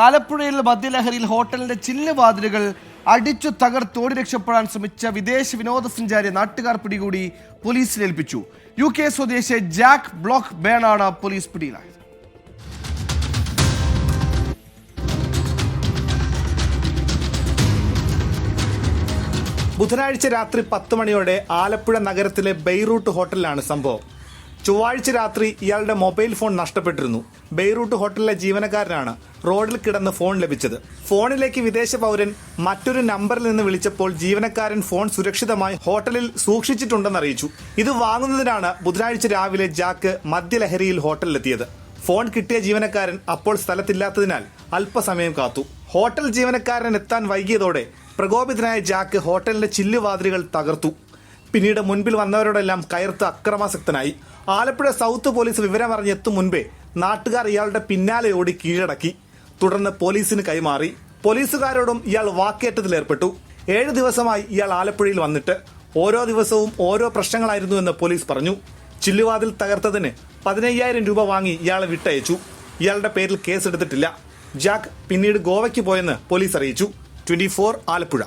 ആലപ്പുഴയിൽ മദ്യലഹരിയിൽ ഹോട്ടലിന്റെ ചില്ലുവാതിലുകൾ അടിച്ചു തകർത്തോടി രക്ഷപ്പെടാൻ ശ്രമിച്ച വിദേശ വിനോദസഞ്ചാരി നാട്ടുകാർ പിടികൂടി പോലീസിലേൽപ്പിച്ചു. UK സ്വദേശി ജാക്ക് ബ്ലോക്ക് ബേണാണ് പോലീസ് പിടിയിലായത്. ബുധനാഴ്ച രാത്രി 10 മണിയോടെ ആലപ്പുഴ നഗരത്തിലെ ബെയ്റൂട്ട് ഹോട്ടലിലാണ് സംഭവം. ചൊവ്വാഴ്ച രാത്രി ഇയാളുടെ മൊബൈൽ ഫോൺ നഷ്ടപ്പെട്ടിരുന്നു. ബെയ്റൂട്ട് ഹോട്ടലിലെ ജീവനക്കാരനാണ് റോഡിൽ കിടന്ന് ഫോൺ ലഭിച്ചത്. ഫോണിലേക്ക് വിദേശ പൗരൻ മറ്റൊരു നമ്പറിൽ നിന്ന് വിളിച്ചപ്പോൾ ജീവനക്കാരൻ ഫോൺ സുരക്ഷിതമായി ഹോട്ടലിൽ സൂക്ഷിച്ചിട്ടുണ്ടെന്ന് അറിയിച്ചു. ഇത് വാങ്ങുന്നതിനാണ് ബുധനാഴ്ച രാവിലെ ജാക്ക് മദ്യലഹരിയിൽ ഹോട്ടലിലെത്തിയത്. ഫോൺ കിട്ടിയ ജീവനക്കാരൻ അപ്പോൾ സ്ഥലത്തില്ലാത്തതിനാൽ അല്പസമയം കാത്തു. ഹോട്ടൽ ജീവനക്കാരൻ എത്താൻ വൈകിയതോടെ പ്രകോപിതനായ ജാക്ക് ഹോട്ടലിന്റെ ചില്ലുവാതിലുകൾ തകർത്തു. പിന്നീട് മുൻപിൽ വന്നവരോടെല്ലാം കയർത്ത് അക്രമാസക്തനായി. ആലപ്പുഴ സൗത്ത് പോലീസ് വിവരമറിഞ്ഞെത്തും മുൻപേ നാട്ടുകാർ ഇയാളുടെ പിന്നാലെ ഓടി കീഴടക്കി. തുടർന്ന് പോലീസിന് കൈമാറി. പോലീസുകാരോടും ഇയാൾ വാക്കേറ്റത്തിലേർപ്പെട്ടു. 7 ദിവസമായി ഇയാൾ ആലപ്പുഴയിൽ വന്നിട്ട് ഓരോ ദിവസവും ഓരോ പ്രശ്നങ്ങളായിരുന്നു എന്ന് പോലീസ് പറഞ്ഞു. ചില്ലുവാതിൽ തകർത്തതിന് 15,000 രൂപ വാങ്ങി ഇയാളെ വിട്ടയച്ചു. ഇയാളുടെ പേരിൽ കേസെടുത്തിട്ടില്ല. ജാക്ക് പിന്നീട് ഗോവയ്ക്ക് പോയെന്ന് പോലീസ് അറിയിച്ചു. 24 ആലപ്പുഴ.